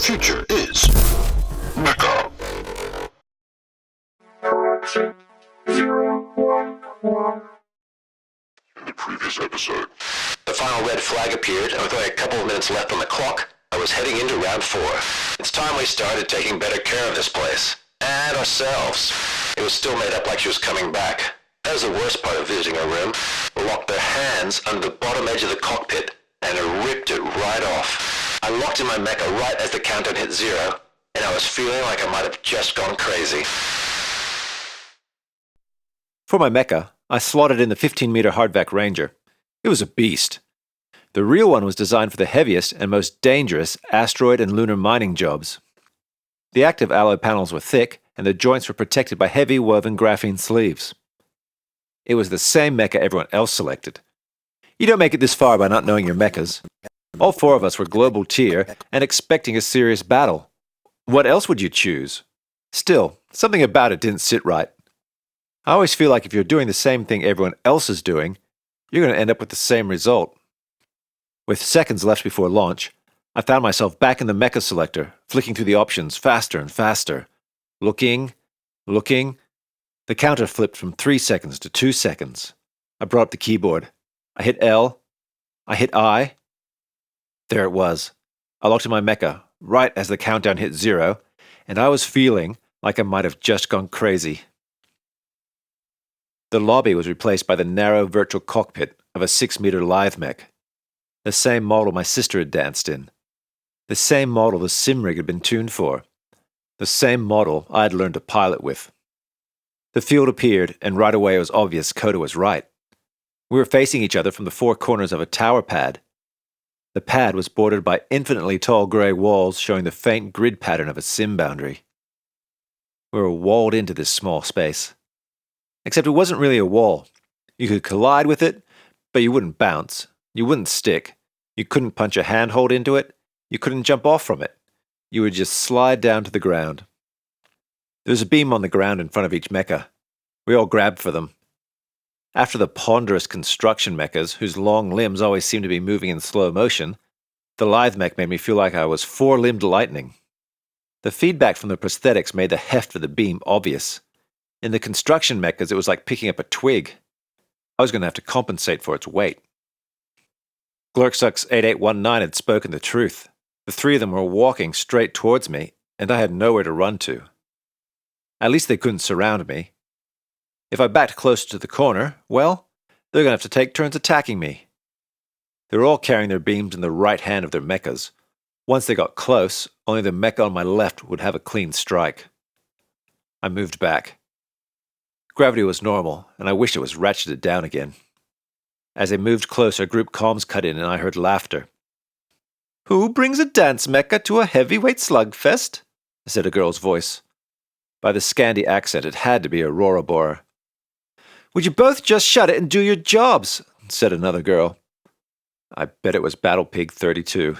future is Mecha. In the previous episode, the final red flag appeared, and with only a couple of minutes left on the clock, I was heading into round 4. It's time we started taking better care of this place. And ourselves. It was still made up like she was coming back. That was the worst part of visiting her room. Locked their hands under the bottom edge of the cockpit and ripped it right off. I locked in my mecha right as the countdown hit 0, and I was feeling like I might have just gone crazy. For my mecha, I slotted in the 15-meter HardVac Ranger. It was a beast. The real one was designed for the heaviest and most dangerous asteroid and lunar mining jobs. The active alloy panels were thick, and the joints were protected by heavy woven graphene sleeves. It was the same mecha everyone else selected. You don't make it this far by not knowing your mechas. All 4 of us were global tier and expecting a serious battle. What else would you choose? Still, something about it didn't sit right. I always feel like if you're doing the same thing everyone else is doing, you're going to end up with the same result. With seconds left before launch, I found myself back in the mecha selector, flicking through the options faster and faster. Looking. The counter flipped from 3 seconds to 2 seconds. I brought up the keyboard. I hit L. I hit I. There it was. I locked in my mecha right as the countdown hit 0, and I was feeling like I might have just gone crazy. The lobby was replaced by the narrow virtual cockpit of a 6-meter lithe mech. The same model my sister had danced in. The same model the sim rig had been tuned for. The same model I had learned to pilot with. The field appeared, and right away it was obvious Coda was right. We were facing each other from the 4 corners of a tower pad. The pad was bordered by infinitely tall grey walls showing the faint grid pattern of a sim boundary. We were walled into this small space. Except it wasn't really a wall. You could collide with it, but you wouldn't bounce. You wouldn't stick. You couldn't punch a handhold into it. You couldn't jump off from it. You would just slide down to the ground. There was a beam on the ground in front of each mecha. We all grabbed for them. After the ponderous construction mechas, whose long limbs always seemed to be moving in slow motion, the lithe mech made me feel like I was 4-limbed lightning. The feedback from the prosthetics made the heft of the beam obvious. In the construction mechas, it was like picking up a twig. I was going to have to compensate for its weight. Glurksucks 8819 had spoken the truth. The 3 of them were walking straight towards me, and I had nowhere to run to. At least they couldn't surround me. If I backed closer to the corner, well, they're going to have to take turns attacking me. They were all carrying their beams in the right hand of their mechas. Once they got close, only the mecha on my left would have a clean strike. I moved back. Gravity was normal, and I wished it was ratcheted down again. As they moved closer, group comms cut in and I heard laughter. "Who brings a dance mecha to a heavyweight slugfest?" said a girl's voice. By the Scandi accent, it had to be Aurora Borer. "Would you both just shut it and do your jobs?" said another girl. I bet it was Battle Pig 32.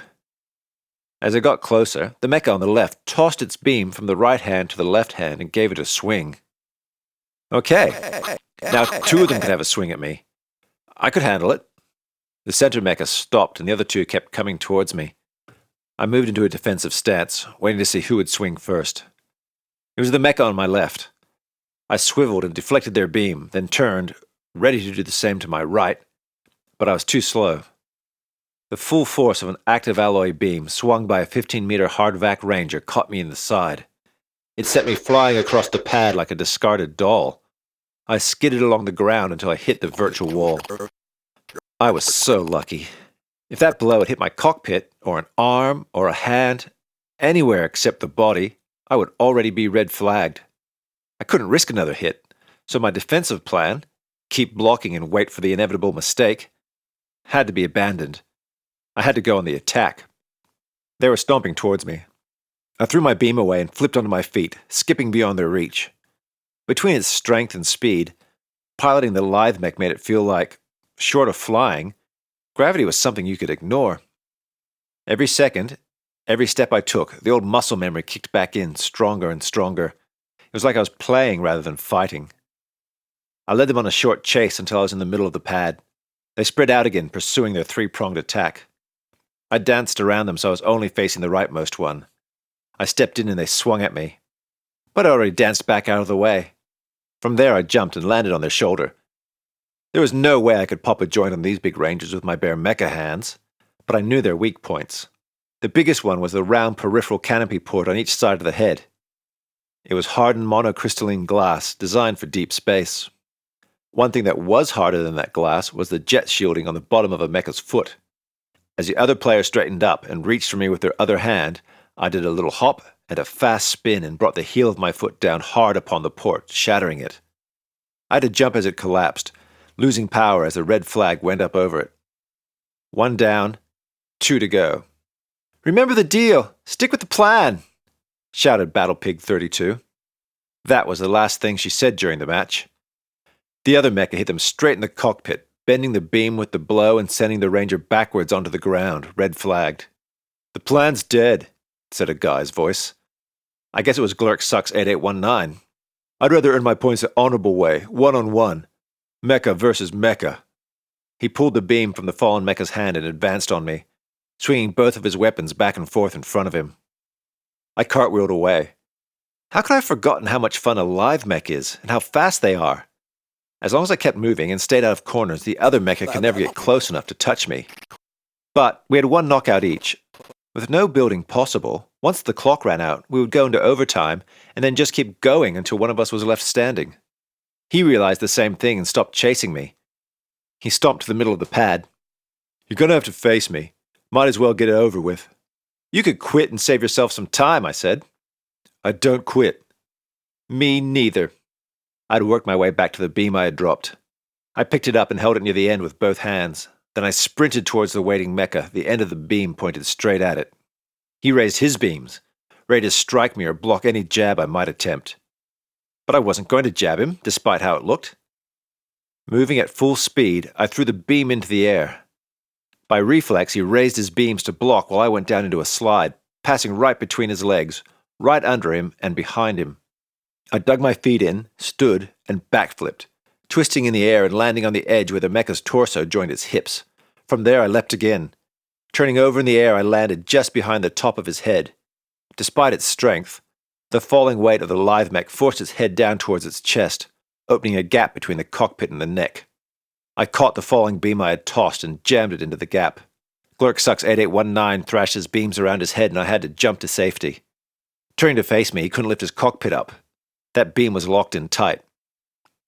As it got closer, the mecha on the left tossed its beam from the right hand to the left hand and gave it a swing. Okay, now 2 of them could have a swing at me. I could handle it. The center mecha stopped and the other 2 kept coming towards me. I moved into a defensive stance, waiting to see who would swing first. It was the mecha on my left. I swiveled and deflected their beam, then turned, ready to do the same to my right, but I was too slow. The full force of an active alloy beam swung by a 15-meter HardVac Ranger caught me in the side. It sent me flying across the pad like a discarded doll. I skidded along the ground until I hit the virtual wall. I was so lucky. If that blow had hit my cockpit, or an arm, or a hand, anywhere except the body, I would already be red flagged. I couldn't risk another hit, so my defensive plan, keep blocking and wait for the inevitable mistake, had to be abandoned. I had to go on the attack. They were stomping towards me. I threw my beam away and flipped onto my feet, skipping beyond their reach. Between its strength and speed, piloting the lithe mech made it feel like, short of flying, gravity was something you could ignore. Every second, every step I took, the old muscle memory kicked back in, stronger and stronger. It was like I was playing rather than fighting. I led them on a short chase until I was in the middle of the pad. They spread out again, pursuing their 3-pronged attack. I danced around them so I was only facing the rightmost one. I stepped in and they swung at me. But I already danced back out of the way. From there I jumped and landed on their shoulder. There was no way I could pop a joint on these big rangers with my bare mecha hands, but I knew their weak points. The biggest one was the round peripheral canopy port on each side of the head. It was hardened monocrystalline glass designed for deep space. One thing that was harder than that glass was the jet shielding on the bottom of a mecha's foot. As the other player straightened up and reached for me with their other hand, I did a little hop and a fast spin and brought the heel of my foot down hard upon the port, shattering it. I had to jump as it collapsed, losing power as the red flag went up over it. 1 down, 2 to go. "Remember the deal! Stick with the plan!" shouted Battlepig 32. That was the last thing she said during the match. The other mecha hit them straight in the cockpit, bending the beam with the blow and sending the Ranger backwards onto the ground, red flagged. "The plan's dead," said a guy's voice. I guess it was Glurk Sucks 8819. "I'd rather earn my points the honorable way, one-on-one. Mecha versus mecha." He pulled the beam from the fallen mecha's hand and advanced on me, swinging both of his weapons back and forth in front of him. I cartwheeled away. How could I have forgotten how much fun a live mech is, and how fast they are? As long as I kept moving and stayed out of corners, the other mecha could never get close enough to touch me. But we had 1 knockout each. With no building possible, once the clock ran out, we would go into overtime and then just keep going until one of us was left standing. He realized the same thing and stopped chasing me. He stomped to the middle of the pad. "You're gonna have to face me. Might as well get it over with." "You could quit and save yourself some time," I said. "I don't quit." "Me neither." I'd worked my way back to the beam I had dropped. I picked it up and held it near the end with both hands. Then I sprinted towards the waiting mecha, the end of the beam pointed straight at it. He raised his beams, ready to strike me or block any jab I might attempt. But I wasn't going to jab him, despite how it looked. Moving at full speed, I threw the beam into the air. By reflex, he raised his beams to block while I went down into a slide, passing right between his legs, right under him and behind him. I dug my feet in, stood, and backflipped, twisting in the air and landing on the edge where the mecha's torso joined its hips. From there I leapt again. Turning over in the air, I landed just behind the top of his head. Despite its strength, the falling weight of the live mech forced its head down towards its chest, opening a gap between the cockpit and the neck. I caught the falling beam I had tossed and jammed it into the gap. Glurk Sucks 8819 thrashed his beams around his head and I had to jump to safety. Turning to face me, he couldn't lift his cockpit up. That beam was locked in tight.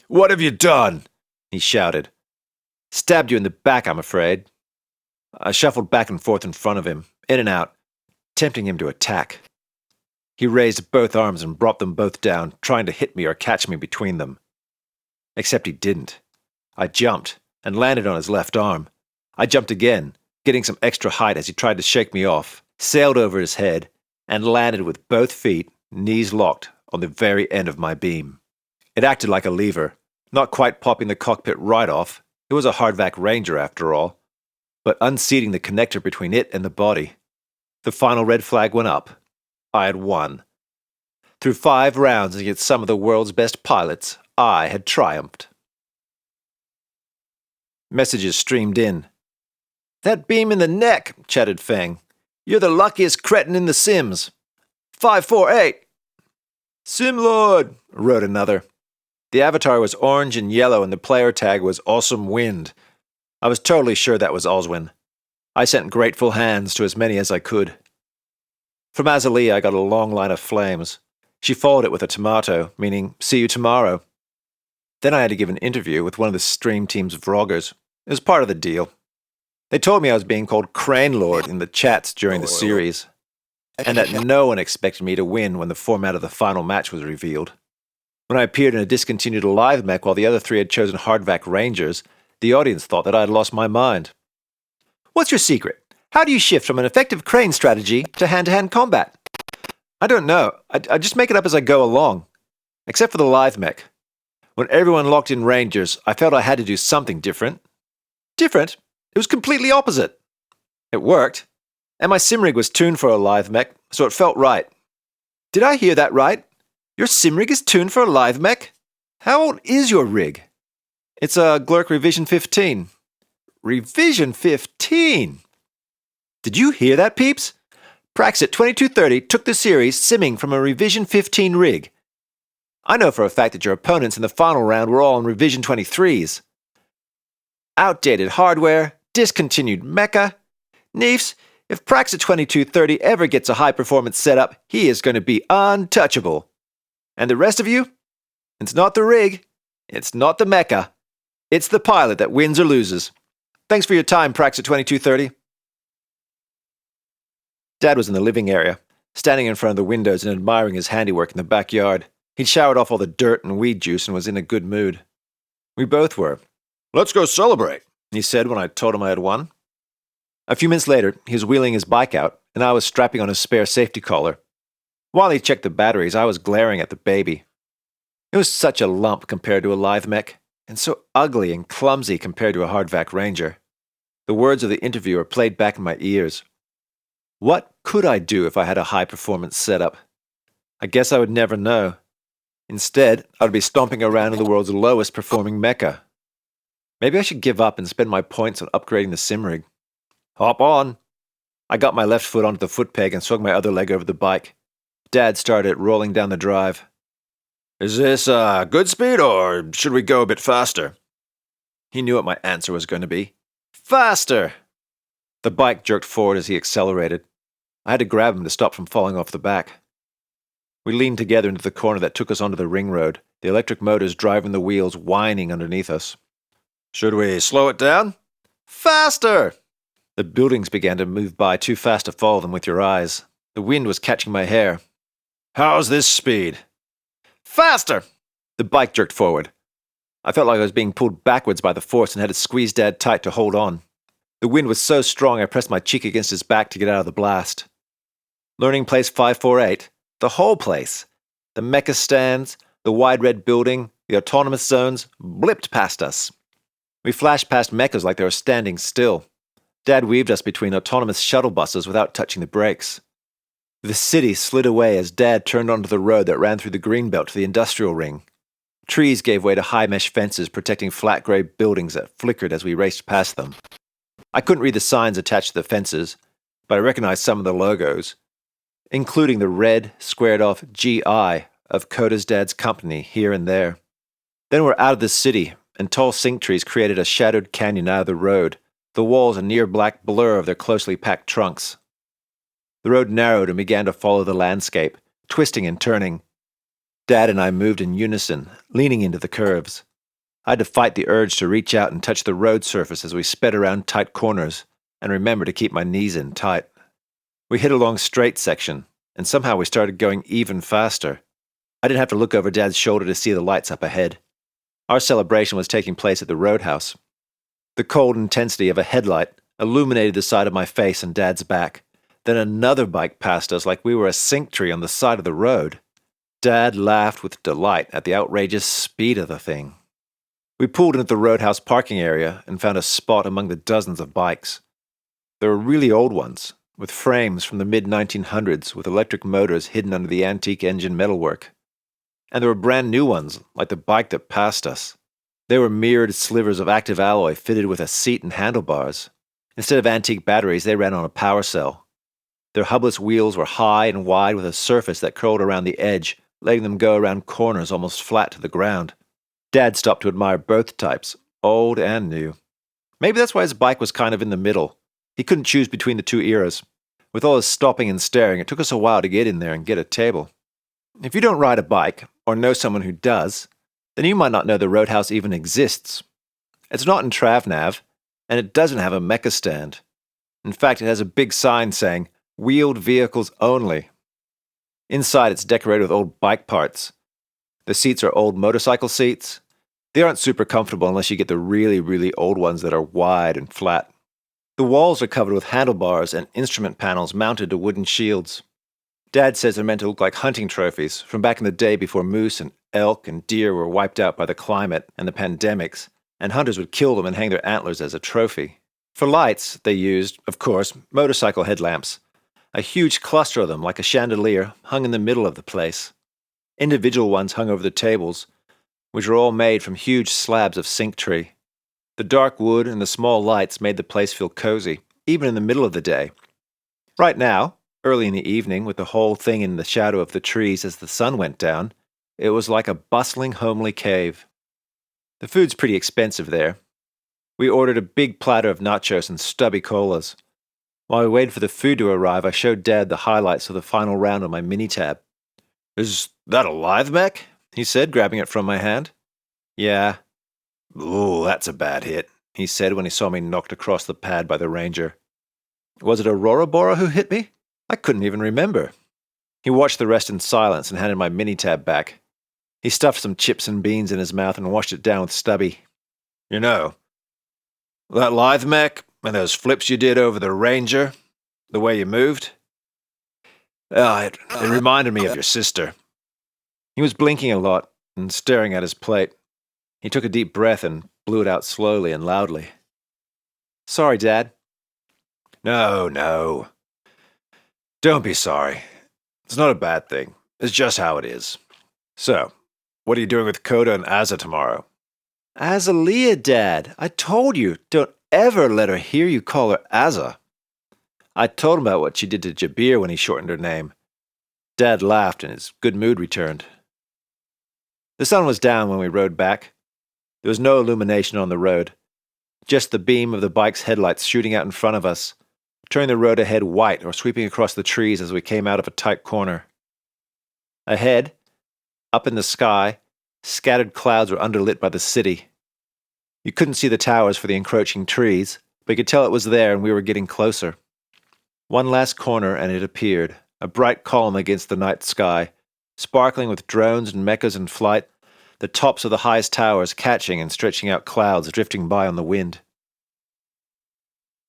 "What have you done?" he shouted. "Stabbed you in the back, I'm afraid." I shuffled back and forth in front of him, in and out, tempting him to attack. He raised both arms and brought them both down, trying to hit me or catch me between them. Except he didn't. I jumped and landed on his left arm. I jumped again, getting some extra height as he tried to shake me off, sailed over his head, and landed with both feet, knees locked, on the very end of my beam. It acted like a lever, not quite popping the cockpit right off. It was a HardVac Ranger after all, but unseating the connector between it and the body. The final red flag went up. I had won. Through 5 rounds against some of the world's best pilots, I had triumphed. Messages streamed in. "That beam in the neck," chatted Fang. "You're the luckiest cretin in the Sims. 548. "Simlord," wrote another. The avatar was orange and yellow and the player tag was Awesome Wind. I was totally sure that was Oswin. I sent grateful hands to as many as I could. From Azalea I got a long line of flames. She followed it with a tomato, meaning "see you tomorrow." Then I had to give an interview with one of the stream team's vloggers. It was part of the deal. They told me I was being called Crane Lord in the chats during the series, and that no one expected me to win when the format of the final match was revealed. When I appeared in a discontinued live mech while the other 3 had chosen HardVac Rangers, the audience thought that I had lost my mind. "What's your secret? How do you shift from an effective crane strategy to hand-to-hand combat?" "I don't know. I just make it up as I go along. Except for the live mech. When everyone locked in Rangers, I felt I had to do something different." "Different? It was completely opposite." "It worked. And my simrig was tuned for a live mech, so it felt right." "Did I hear that right? Your simrig is tuned for a live mech? How old is your rig?" "It's a Glurk Revision 15. "Revision 15? Did you hear that, peeps? Praxit 2230 took the series simming from a Revision 15 rig. I know for a fact that your opponents in the final round were all on Revision 23s. Outdated hardware, discontinued mecha. Neefs, if Praxit 2230 ever gets a high-performance setup, he is going to be untouchable. And the rest of you? It's not the rig, it's not the mecha, it's the pilot that wins or loses. Thanks for your time, Praxit 2230. Dad was in the living area, standing in front of the windows and admiring his handiwork in the backyard. He'd showered off all the dirt and weed juice and was in a good mood. We both were. "Let's go celebrate," he said when I told him I had won. A few minutes later, he was wheeling his bike out, and I was strapping on his spare safety collar. While he checked the batteries, I was glaring at the baby. It was such a lump compared to a lithe mech, and so ugly and clumsy compared to a HardVac Ranger. The words of the interviewer played back in my ears. What could I do if I had a high-performance setup? I guess I would never know. Instead, I would be stomping around in the world's lowest-performing mecha. Maybe I should give up and spend my points on upgrading the sim rig. Hop on! I got my left foot onto the foot peg and swung my other leg over the bike. Dad started rolling down the drive. "Is this good speed, or should we go a bit faster?" He knew what my answer was going to be. Faster! The bike jerked forward as he accelerated. I had to grab him to stop from falling off the back. We leaned together into the corner that took us onto the ring road, the electric motors driving the wheels whining underneath us. "Should we slow it down?" Faster! The buildings began to move by too fast to follow them with your eyes. The wind was catching my hair. "How's this speed?" Faster! The bike jerked forward. I felt like I was being pulled backwards by the force and had to squeeze Dad tight to hold on. The wind was so strong I pressed my cheek against his back to get out of the blast. Learning place 548, the whole place. The mecha stands, the wide red building, the autonomous zones, blipped past us. We flashed past mechas like they were standing still. Dad weaved us between autonomous shuttle buses without touching the brakes. The city slid away as Dad turned onto the road that ran through the greenbelt to the industrial ring. Trees gave way to high mesh fences protecting flat grey buildings that flickered as we raced past them. I couldn't read the signs attached to the fences, but I recognized some of the logos, including the red, squared-off GI of Coda's dad's company here and there. Then we're out of the city, and tall sink trees created a shadowed canyon out of the road, the walls a near black blur of their closely packed trunks. The road narrowed and began to follow the landscape, twisting and turning. Dad and I moved in unison, leaning into the curves. I had to fight the urge to reach out and touch the road surface as we sped around tight corners, and remember to keep my knees in tight. We hit a long straight section, and somehow we started going even faster. I didn't have to look over Dad's shoulder to see the lights up ahead. Our celebration was taking place at the roadhouse. The cold intensity of a headlight illuminated the side of my face and Dad's back. Then another bike passed us like we were a sink tree on the side of the road. Dad laughed with delight at the outrageous speed of the thing. We pulled into the roadhouse parking area and found a spot among the dozens of bikes. There were really old ones, with frames from the mid-1900s with electric motors hidden under the antique engine metalwork. And there were brand new ones, like the bike that passed us. They were mirrored slivers of active alloy fitted with a seat and handlebars. Instead of antique batteries, they ran on a power cell. Their hubless wheels were high and wide with a surface that curled around the edge, letting them go around corners almost flat to the ground. Dad stopped to admire both types, old and new. Maybe that's why his bike was kind of in the middle. He couldn't choose between the two eras. With all his stopping and staring, it took us a while to get in there and get a table. If you don't ride a bike, or know someone who does, then you might not know the roadhouse even exists. It's not in TravNav, and it doesn't have a mecha stand. In fact, it has a big sign saying, "Wheeled vehicles only." Inside, it's decorated with old bike parts. The seats are old motorcycle seats. They aren't super comfortable unless you get the really, really old ones that are wide and flat. The walls are covered with handlebars and instrument panels mounted to wooden shields. Dad says they're meant to look like hunting trophies from back in the day before moose and elk and deer were wiped out by the climate and the pandemics, and hunters would kill them and hang their antlers as a trophy. For lights, they used, of course, motorcycle headlamps. A huge cluster of them, like a chandelier, hung in the middle of the place. Individual ones hung over the tables, which were all made from huge slabs of sink tree. The dark wood and the small lights made the place feel cozy, even in the middle of the day. Right now, Early in the evening, with the whole thing in the shadow of the trees as the sun went down, it was like a bustling, homely cave. The food's pretty expensive there. We ordered a big platter of nachos and stubby colas. While we waited for the food to arrive, I showed Dad the highlights of the final round on my mini-tab. "Is that a live mech?" he said, grabbing it from my hand. "Yeah." "Ooh, that's a bad hit," he said when he saw me knocked across the pad by the Ranger. "Was it Aurora Bora who hit me? I couldn't even remember." He watched the rest in silence and handed my mini-tab back. He stuffed some chips and beans in his mouth and washed it down with Stubby. "You know, that lithe mech and those flips you did over the Ranger, the way you moved, it reminded me of your sister." He was blinking a lot and staring at his plate. He took a deep breath and blew it out slowly and loudly. "Sorry, Dad." No. Don't be sorry. It's not a bad thing. It's just how it is. So, what are you doing with Coda and Azza tomorrow? "Azalea, Dad. I told you, don't ever let her hear you call her Azza." I told him about what she did to Jabir when he shortened her name. Dad laughed and his good mood returned. The sun was down when we rode back. There was no illumination on the road, just the beam of the bike's headlights shooting out in front of us, turning the road ahead white or sweeping across the trees as we came out of a tight corner. Ahead, up in the sky, scattered clouds were underlit by the city. You couldn't see the towers for the encroaching trees, but you could tell it was there and we were getting closer. One last corner and it appeared, a bright column against the night sky, sparkling with drones and mechas in flight, the tops of the highest towers catching and stretching out clouds drifting by on the wind.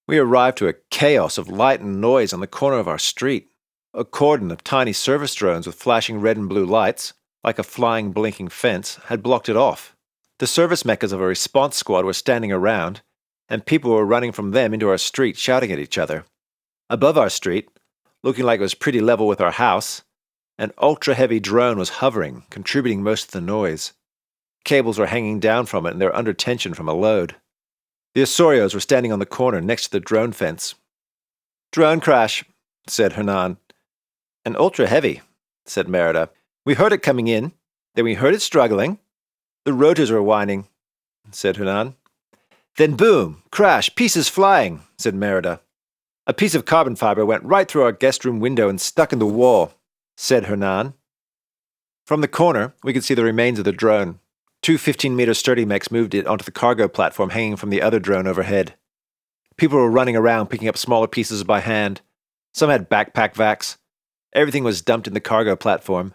We arrived to a chaos of light and noise on the corner of our street. A cordon of tiny service drones with flashing red and blue lights, like a flying, blinking fence, had blocked it off. The service mechas of a response squad were standing around, and people were running from them into our street shouting at each other. Above our street, looking like it was pretty level with our house, an ultra-heavy drone was hovering, contributing most of the noise. Cables were hanging down from it and they were under tension from a load. The Asteroids were standing on the corner next to the drone fence. "Drone crash," said Hernan. "An ultra-heavy," said Merida. "We heard it coming in, then we heard it struggling. The rotors were whining," said Hernan. "Then boom, crash, pieces flying," said Merida. "A piece of carbon fiber went right through our guest room window and stuck in the wall," said Hernan. From the corner, we could see the remains of the drone. Two 15-meter sturdy mechs moved it onto the cargo platform hanging from the other drone overhead. People were running around picking up smaller pieces by hand. Some had backpack vacs. Everything was dumped in the cargo platform.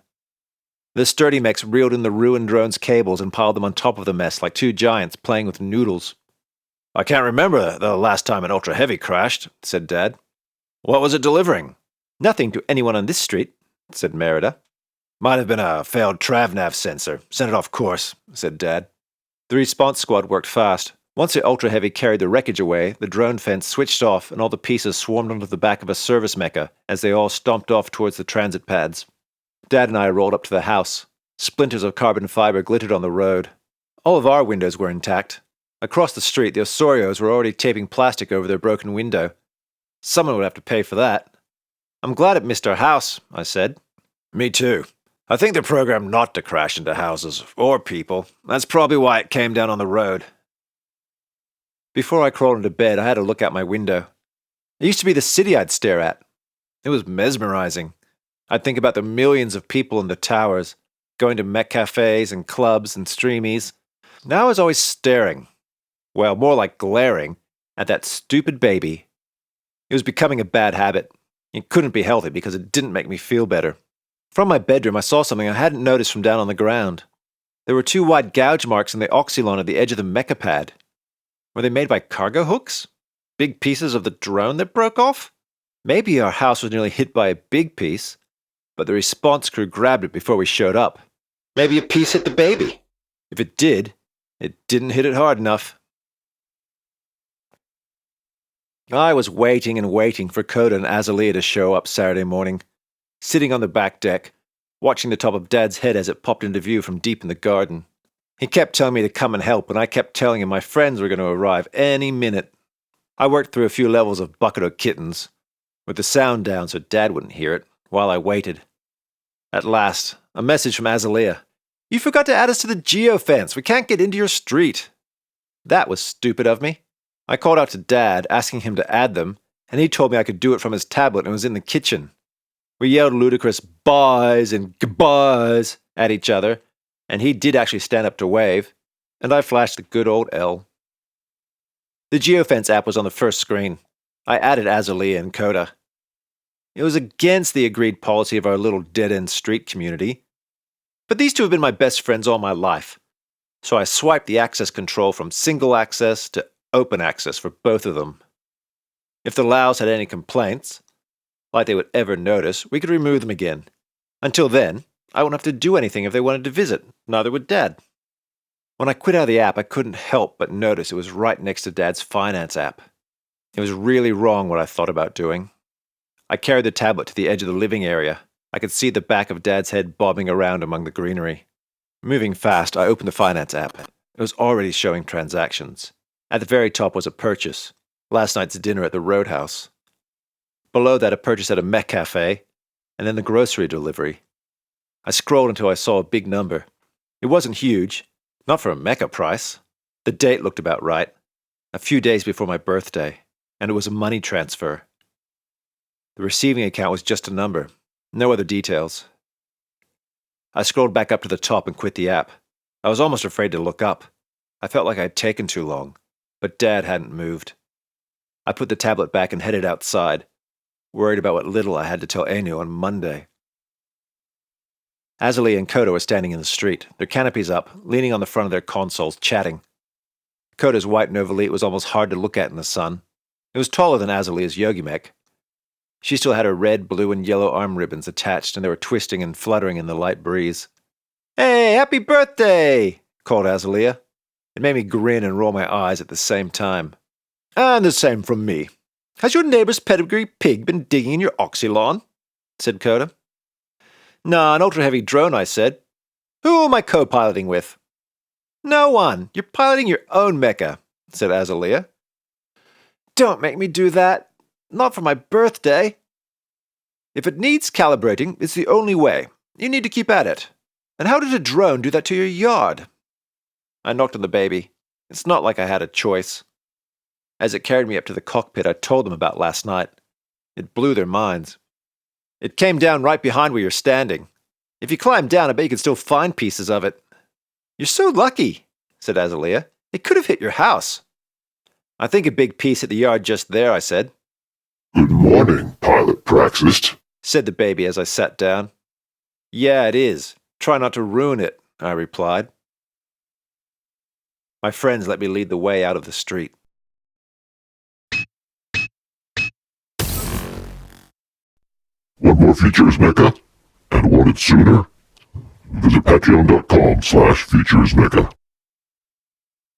The sturdy mechs reeled in the ruined drone's cables and piled them on top of the mess like two giants playing with noodles. "I can't remember the last time an ultra-heavy crashed," said Dad. "What was it delivering?" "Nothing to anyone on this street," said Merida. "Might have been a failed TravNav sensor. Sent it off course," said Dad. The response squad worked fast. Once the ultra-heavy carried the wreckage away, the drone fence switched off and all the pieces swarmed onto the back of a service mecha as they all stomped off towards the transit pads. Dad and I rolled up to the house. Splinters of carbon fiber glittered on the road. All of our windows were intact. Across the street, the Osorios were already taping plastic over their broken window. Someone would have to pay for that. "I'm glad it missed our house," I said. "Me too. I think they're programmed not to crash into houses or people. That's probably why it came down on the road." Before I crawled into bed, I had to look out my window. It used to be the city I'd stare at. It was mesmerizing. I'd think about the millions of people in the towers, going to mech cafes and clubs and streamies. Now I was always staring, well, more like glaring, at that stupid baby. It was becoming a bad habit. It couldn't be healthy because it didn't make me feel better. From my bedroom, I saw something I hadn't noticed from down on the ground. There were two wide gouge marks in the oxylon at the edge of the mecha pad. Were they made by cargo hooks? Big pieces of the drone that broke off? Maybe our house was nearly hit by a big piece, but the response crew grabbed it before we showed up. Maybe a piece hit the baby. If it did, it didn't hit it hard enough. I was waiting and waiting for Coda and Azalea to show up Saturday morning, sitting on the back deck, watching the top of Dad's head as it popped into view from deep in the garden. He kept telling me to come and help, and I kept telling him my friends were going to arrive any minute. I worked through a few levels of Bucket of Kittens. with the sound down so Dad wouldn't hear it, while I waited. At last, a message from Azalea. "You forgot to add us to the geofence. We can't get into your street." That was stupid of me. I called out to Dad, asking him to add them, and he told me I could do it from his tablet and was in the kitchen. We yelled ludicrous byes and goodbyes at each other, and he did actually stand up to wave, and I flashed the good old L. The geofence app was on the first screen. I added Azalea and Coda. It was against the agreed policy of our little dead-end street community, but these two have been my best friends all my life, so I swiped the access control from single access to open access for both of them. If the Laos had any complaints, like they would ever notice, we could remove them again. Until then, I wouldn't have to do anything if they wanted to visit, neither would Dad. When I quit out of the app, I couldn't help but notice it was right next to Dad's finance app. It was really wrong what I thought about doing. I carried the tablet to the edge of the living area. I could see the back of Dad's head bobbing around among the greenery. Moving fast, I opened the finance app. It was already showing transactions. At the very top was a purchase. Last night's dinner at the Roadhouse. Below that, a purchase at a Mech Cafe, and then the grocery delivery. I scrolled until I saw a big number. It wasn't huge, not for a Mecha price. The date looked about right, a few days before my birthday, and it was a money transfer. The receiving account was just a number, no other details. I scrolled back up to the top and quit the app. I was almost afraid to look up. I felt like I had taken too long, but Dad hadn't moved. I put the tablet back and headed outside, worried about what little I had to tell Enu on Monday. Azalea and Coda were standing in the street, their canopies up, leaning on the front of their consoles, chatting. Coda's white Novolite was almost hard to look at in the sun. It was taller than Azalea's Yogi Mech. She still had her red, blue, and yellow arm ribbons attached, and they were twisting and fluttering in the light breeze. "Hey, happy birthday!" called Azalea. It made me grin and roll my eyes at the same time. "And the same from me. Has your neighbor's pedigree pig been digging in your oxylawn?" said Coda. "Nah, an ultra-heavy drone," I said. "Who am I co-piloting with?" "No one. You're piloting your own mecha," said Azalea. "Don't make me do that. Not for my birthday." "If it needs calibrating, it's the only way. You need to keep at it. And how did a drone do that to your yard?" I knocked on the baby. It's not like I had a choice. As it carried me up to the cockpit, I told them about last night. It blew their minds. "It came down right behind where you're standing. If you climb down, I bet you can still find pieces of it." "You're so lucky," said Azalea. "It could have hit your house." "I think a big piece hit the yard just there," I said. "Good morning, Pilot Praxit," said the baby as I sat down. "Yeah, it is. Try not to ruin it," I replied. My friends let me lead the way out of the street. Want more features, Mecha? And want it sooner? Visit patreon.com/featuresmecha.